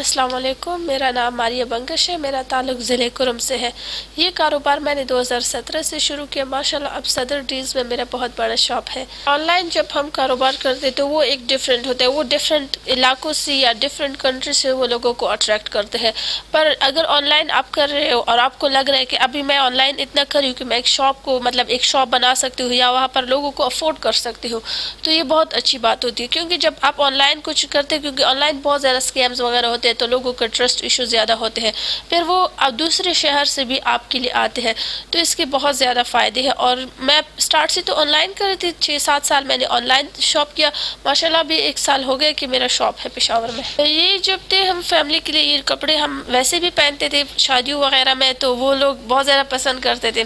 अस्सलाम वालेकुम, मेरा नाम मारिया बंकश है। मेरा ताल्लुक ज़िले कुरम से है। ये कारोबार मैंने 2017 से शुरू किया। माशाल्लाह अब सदर डील्स में मेरा बहुत बड़ा शॉप है। ऑनलाइन जब हम कारोबार करते तो वो एक डिफरेंट होता है, वो डिफरेंट इलाकों से या डिफरेंट कंट्री से वो लोगों को अट्रैक्ट करते हैं। पर अगर ऑनलाइन आप कर रहे हो और आपको लग रहा है कि अभी मैं ऑनलाइन इतना कर रही हूँ कि मैं एक शॉप को मतलब एक शॉप बना सकती हूँ या वहाँ पर लोगों को अफोर्ड कर सकती हूँ, तो ये बहुत अच्छी बात होती है। क्योंकि जब आप ऑनलाइन कुछ करते हैं, क्योंकि ऑनलाइन बहुत ज़्यादा स्कैम्स वगैरह होते हैं तो लोगों के ट्रस्ट इशू ज़्यादा होते हैं, फिर वो अब दूसरे शहर से भी आपके लिए आते हैं, तो इसके बहुत ज़्यादा फ़ायदे हैं। और मैं स्टार्ट से तो ऑनलाइन कर रही थी, 6-7 साल मैंने ऑनलाइन शॉप किया। माशाल्लाह भी 1 साल हो गए कि मेरा शॉप है पेशावर में। ये जब थे हम फैमिली के लिए ये कपड़े हम वैसे भी पहनते थे शादियों वगैरह में, तो वो लोग बहुत ज़्यादा पसंद करते थे।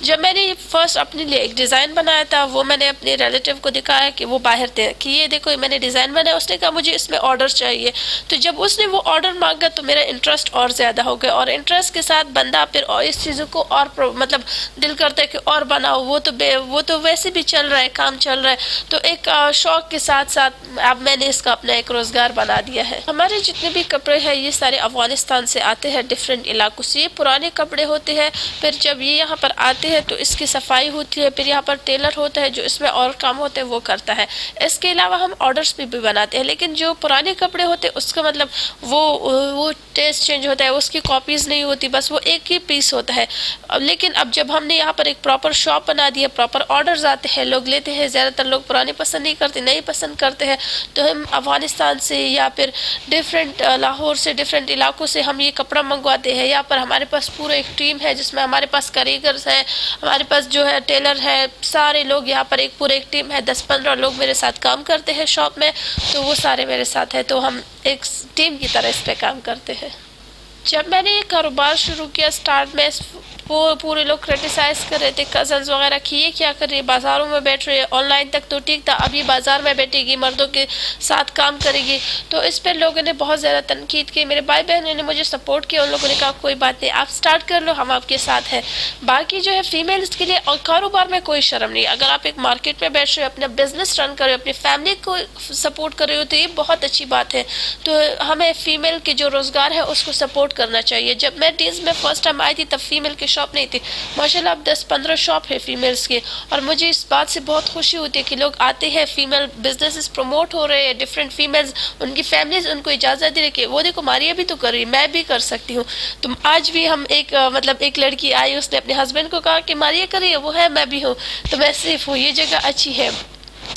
जब मैंने फर्स्ट अपने लिए एक डिज़ाइन बनाया था, वो मैंने अपने रिलेटिव को दिखाया कि वो बाहर थे कि ये देखो मैंने डिज़ाइन बनाया, उसने कहा मुझे इसमें ऑर्डर चाहिए। तो जब उसने वो ऑर्डर मांगा तो मेरा इंटरेस्ट और ज़्यादा हो गया, और इंटरेस्ट के साथ बंदा फिर और इस चीज़ों को और मतलब दिल करता है कि और बनाओ। वो तो वैसे भी चल रहा है, काम चल रहा है, तो एक शौक के साथ साथ अब मैंने इसका अपना एक रोज़गार बना दिया है। हमारे जितने भी कपड़े हैं ये सारे अफ़गानिस्तान से आते हैं, डिफरेंट इलाकों से। ये पुराने कपड़े होते हैं, फिर जब ये यहाँ पर आते हैं तो इसकी सफाई होती है, फिर यहाँ पर टेलर होता है जो इसमें और काम होते हैं वो करता है। इसके अलावा हम ऑर्डर्स पे भी बनाते हैं, लेकिन जो पुराने कपड़े होते हैं उसका मतलब वो टेस्ट चेंज होता है, उसकी कॉपीज़ नहीं होती, बस वो एक ही पीस होता है। लेकिन अब जब हमने यहाँ पर एक प्रॉपर शॉप बना दी है, प्रॉपर ऑर्डर्स आते हैं, लोग लेते हैं। ज़्यादातर लोग पुराने पसंद नहीं करते, नए पसंद करते हैं, तो हम अफ़गानिस्तान से या फिर डिफरेंट लाहौर से डिफरेंट इलाकों से हम ये कपड़ा मंगवाते हैं। यहाँ पर हमारे पास पूरा एक टीम है जिसमें हमारे पास कारीगर्स हैं, हमारे पास जो है टेलर है, सारे लोग यहाँ पर एक पूरा एक टीम है। 10-15 लोग मेरे साथ काम करते हैं शॉप में, तो वो सारे मेरे साथ हैं, तो हम एक टीम की तरह इस पे काम करते हैं। जब मैंने ये कारोबार शुरू किया स्टार्ट में, वो पूरे लोग क्रिटिसाइज़ कर रहे थे, कज़न्स वगैरह कि ये क्या कर रही है, बाज़ारों में बैठ रही है। ऑनलाइन तक तो ठीक था, अभी बाज़ार में बैठेगी, मर्दों के साथ काम करेगी। तो इस पर लोगों ने बहुत ज़्यादा तनकीद की। मेरे भाई बहनों ने मुझे सपोर्ट किया, उन लोगों ने कहा कोई बात नहीं, आप स्टार्ट कर लो, हम आपके साथ हैं। बाकी जो है फीमेल्स के लिए और कारोबार में कोई शर्म नहीं। अगर आप एक मार्केट में बैठ रहे हो, अपना बिजनेस रन कर रहे हो, अपनी फैमिली को सपोर्ट कर रहे हो, तो ये बहुत अच्छी बात है। तो हमें फ़ीमेल के जो रोज़गार है उसको सपोर्ट करना चाहिए। जब मैं डील्स में फ़र्स्ट टाइम आई थी तब फीमेल की शॉप नहीं थी। माशाल्लाह अब 10-15 शॉप है फीमेल्स के, और मुझे इस बात से बहुत खुशी होती है कि लोग आते हैं, फीमेल बिजनेसेस प्रमोट हो रहे हैं, डिफरेंट फीमेल्स, उनकी फैमिलीज उनको इजाज़त दे रही कि वो देखो मारिया भी तो कर रही, मैं भी कर सकती हूँ। तो आज भी हम मतलब एक लड़की आई, उसने अपने हस्बैंड को कहा कि मारिया कर रही है, वो है मैं भी हूँ, तो मैं सिर्फ हूँ, ये जगह अच्छी है।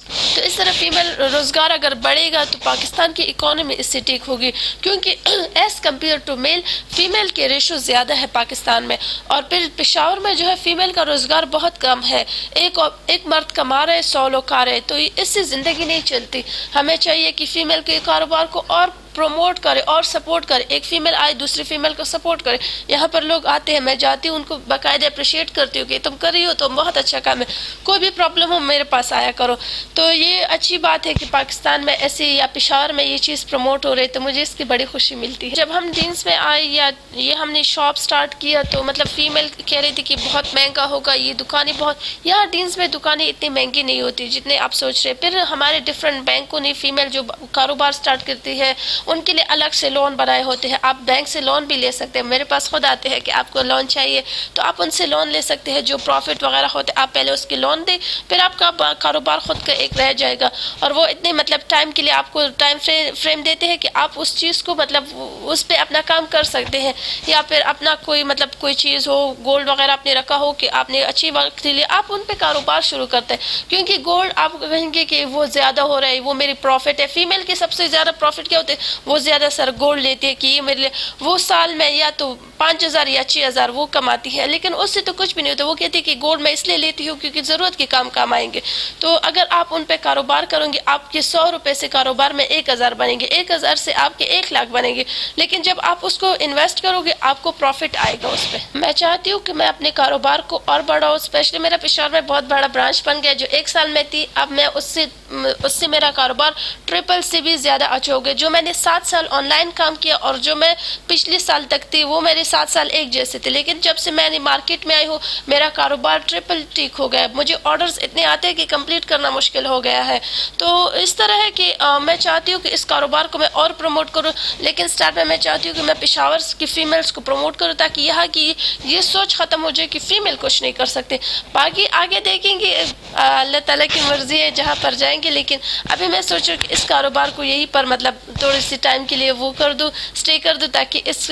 तो इस तरह फीमेल रोज़गार अगर बढ़ेगा तो पाकिस्तान की इकोनॉमी इससे ठीक होगी, क्योंकि as compare to male female के रेशो ज़्यादा है पाकिस्तान में। और फिर पेशावर में जो है फीमेल का रोज़गार बहुत कम है। एक मर्द कमा रहे, 100 लोग खा रहे, तो इससे ज़िंदगी नहीं चलती। हमें चाहिए कि फ़ीमेल के कारोबार को और प्रमोट करे और सपोर्ट करे। एक फ़ीमेल आए दूसरी फ़ीमेल को सपोर्ट करे। यहाँ पर लोग आते हैं, मैं जाती हूँ, उनको बाकायदा अप्रिशिएट करती हूँ कि तुम कर रही हो तो बहुत अच्छा काम है, कोई भी प्रॉब्लम हो मेरे पास आया करो। तो ये अच्छी बात है कि पाकिस्तान में ऐसे या पेशावर में ये चीज़ प्रमोट हो रही है, तो मुझे इसकी बड़ी खुशी मिलती है। जब हम डीन्स में आए या ये हमने शॉप स्टार्ट किया तो मतलब फ़ीमेल कह रही थी कि बहुत महंगा होगा, ये दुकानें बहुत, यहाँ डीन्स में दुकानें इतनी महंगी नहीं होती जितने आप सोच रहे हैं। फिर हमारे डिफरेंट बैंकों ने फ़ीमेल जो कारोबार स्टार्ट करती है उनके लिए अलग से लोन बनाए होते हैं। आप बैंक से लोन भी ले सकते हैं। मेरे पास खुद आते हैं कि आपको लोन चाहिए तो आप उनसे लोन ले सकते हैं। जो प्रॉफिट वगैरह होते हैं आप पहले उसके लोन दें, फिर आपका कारोबार खुद का एक रह जाएगा। और वो इतने मतलब टाइम के लिए आपको टाइम फ्रेम देते हैं कि आप उस चीज़ को मतलब उस पर अपना काम कर सकते हैं। या फिर अपना कोई मतलब कोई चीज़ हो, गोल्ड वगैरह आपने रखा हो कि आपने अच्छी वक्त के लिए आप उन पर कारोबार शुरू करते हैं, क्योंकि गोल्ड आप कहेंगे कि वो ज़्यादा हो रहा है, वो मेरी प्रॉफिट है। फीमेल के सबसे ज़्यादा प्रॉफिट क्या होते हैं, وہ زیادہ سر گولڈ لیتی ہے کہ یہ میرے لیے، وہ سال میں یا تو 5,000 یا 6,000 وہ کماتی ہے، لیکن اس سے تو کچھ بھی نہیں ہوتا. وہ کہتی ہے کہ گولڈ میں اس لیے لیتی ہوں کیونکہ ضرورت کے کام آئیں گے. تو اگر آپ ان پہ کاروبار کریں گے، آپ کے 100 روپے سے کاروبار میں 1,000 بنیں گے، 1,000 سے آپ کے 1,00,000 بنیں گے. لیکن جب آپ اس کو انویسٹ کرو گے آپ کو پروفٹ آئے گا اس پہ. میں چاہتی ہوں کہ میں اپنے کاروبار کو اور بڑھاؤں. اسپیشلی میرا پشاور میں بہت بڑا برانچ بن گیا جو 1 سال میں تھی، اب میں اس سے میرا کاروبار ٹرپل سے بھی زیادہ اچھا ہو گیا. جو میں نے 7 سال آن لائن کام کیا اور جو میں پچھلے سال تک تھی وہ میرے 7 سال ایک جیسے تھے، لیکن جب سے میں نے مارکیٹ میں آئی ہوں میرا کاروبار ٹرپل ٹیک ہو گیا. مجھے آرڈرز اتنے آتے ہیں کہ کمپلیٹ کرنا مشکل ہو گیا ہے. تو اس طرح ہے کہ میں چاہتی ہوں کہ اس کاروبار کو میں اور پروموٹ کروں، لیکن سٹارٹ میں چاہتی ہوں کہ میں پشاور کی فیمیلز کو پروموٹ کروں تاکہ یہاں کی یہ سوچ ختم ہو جائے کہ فیمیل کچھ نہیں کر سکتے. باقی آگے دیکھیں گے، اللہ تعالیٰ کی مرضی ہے جہاں پر جائیں گے. لیکن ابھی میں سوچوں کہ اس کاروبار کو یہیں پر مطلب تھوڑی سی ٹائم کے لیے وہ کر دوں، اسٹے کر دوں، تاکہ اس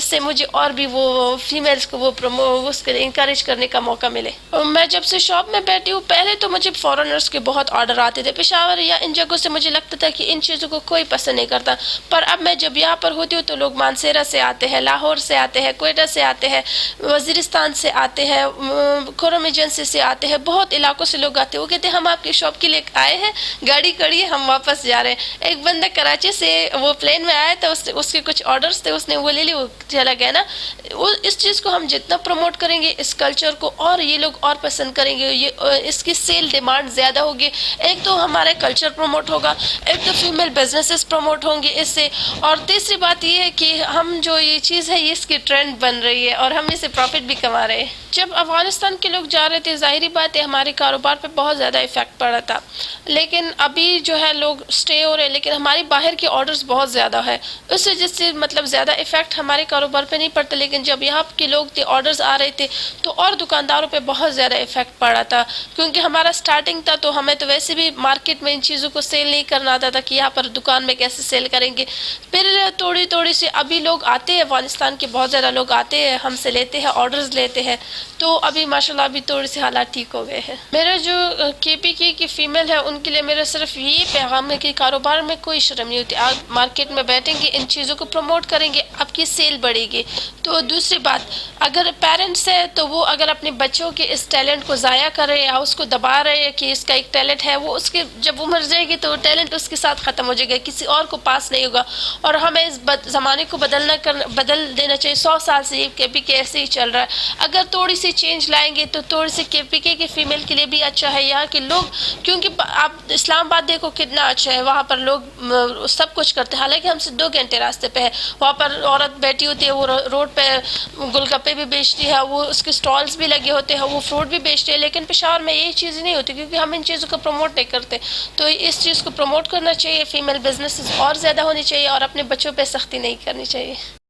سے مجھے اور بھی وہ فیمیلز کو اس کے لیے انکریج کرنے کا موقع ملے. میں جب سے شاپ میں بیٹھی ہوں پہلے تو مجھے فورنرز کے بہت آرڈر آتے تھے پشاور یا ان جگہوں سے. مجھے لگتا تھا کہ ان چیزوں کو کوئی پسند نہیں کرتا، پر اب میں جب یہاں پر ہوتی ہوں تو لوگ مانسیرا سے آتے ہیں، لاہور سے آتے ہیں، کوئٹہ سے آتے ہیں، وزیرستان سے آتے ہیں، کھرم ایجنسی سے آتے ہیں، بہت علاقوں سے لوگ آتے ہیں. وہ کہتے ہیں ہم آپ کی شاپ کے لیے آئے ہیں، گاڑی کڑی ہے، ہم واپس جا رہے ہیں. ایک بندہ کراچی سے وہ پلین میں آیا تھا، اس کے کچھ آرڈرز تھے، اس نے وہ لے لی، وہ چلا گیا نا. اس چیز کو ہم جتنا پروموٹ کریں گے اس کلچر کو، اور یہ لوگ اور پسند کریں گے، اس کی سیل ڈیمانڈ زیادہ ہوگی. ایک تو ہمارا کلچر پروموٹ ہوگا، ایک تو فیمیل بزنسز پروموٹ ہوں گے اس سے، اور تیسری بات یہ ہے کہ ہم جو یہ چیز ہے یہ اس کی ٹرینڈ بن رہی ہے اور ہم اس سے پروفٹ بھی کما رہے ہیں. جب افغانستان کے لوگ جا رہے تھے ظاہری بات ہے ہمارے کاروبار پہ بہت زیادہ افیکٹ پڑا تھا، لیکن ابھی جو ہے لوگ سٹے ہو رہے، لیکن ہماری باہر کی آرڈرز بہت زیادہ ہے، اس وجہ سے مطلب زیادہ افیکٹ ہمارے کاروبار پہ نہیں پڑتا. لیکن جب یہاں کے لوگ تھے آرڈرز آ رہے تھے تو اور دکانداروں پہ بہت زیادہ افیکٹ پڑا تھا، کیونکہ ہمارا سٹارٹنگ تھا تو ہمیں تو ویسے بھی مارکیٹ میں ان چیزوں کو سیل نہیں کرنا آتا تھا کہ یہاں پر دکان میں کیسے سیل کریں گے. پھر تھوڑی سے ابھی لوگ آتے ہیں، افغانستان کے بہت زیادہ لوگ آتے ہیں، ہم سے لیتے ہیں، آرڈرز لیتے ہیں، تو ابھی ماشاءاللہ ابھی تھوڑی سی حالات ٹھیک ہو گئے ہیں. میرا جو KPK کی فیمیل ہے ان کے لیے میرا صرف یہی پیغام ہے کہ کاروبار میں کوئی شرم نہیں ہوتی. آپ مارکیٹ میں بیٹھیں گے، ان چیزوں کو پروموٹ کریں گے، آپ کی سیل بڑھے گی. تو دوسری بات، اگر پیرنٹس ہے تو وہ اگر اپنے بچوں کے اس ٹیلنٹ کو ضائع کر رہے یا اس کو دبا رہے ہیں کہ اس کا ایک ٹیلنٹ ہے، وہ اس کے جب وہ مر جائے گی تو وہ ٹیلنٹ اس کے ساتھ ختم ہو جائے گا، کسی اور کو پاس نہیں ہوگا. اور ہمیں اس زمانے کو بدل دینا چاہیے. 100 سال سے یہ KPK ایسے ہی چل رہا ہے. اگر تھوڑی سی چینج لائیں گے تو تھوڑی سی KPK کی فیمیل کے لیے بھی اچھا ہے. یہاں کے لوگ، کیونکہ آپ اسلام آباد دیکھو کتنا اچھا ہے، وہاں پر لوگ سب کچھ کرتے ہیں، حالانکہ ہم سے 2 گھنٹے راستے پہ ہے. وہاں پر عورت بیٹھی ہوتی ہے، وہ روڈ پہ گل گپے بھی بیچتی ہے، وہ اس کے سٹالز بھی لگے ہوتے ہیں، وہ فروٹ بھی بیچتے ہیں. لیکن پشاور میں یہ چیز نہیں ہوتی کیونکہ ہم ان چیزوں کو پروموٹ نہیں کرتے. تو اس چیز کو پروموٹ کرنا چاہیے، فیمیل بزنسز اور زیادہ ہونی چاہیے، اور اپنے بچوں پہ سختی نہیں کرنی چاہیے.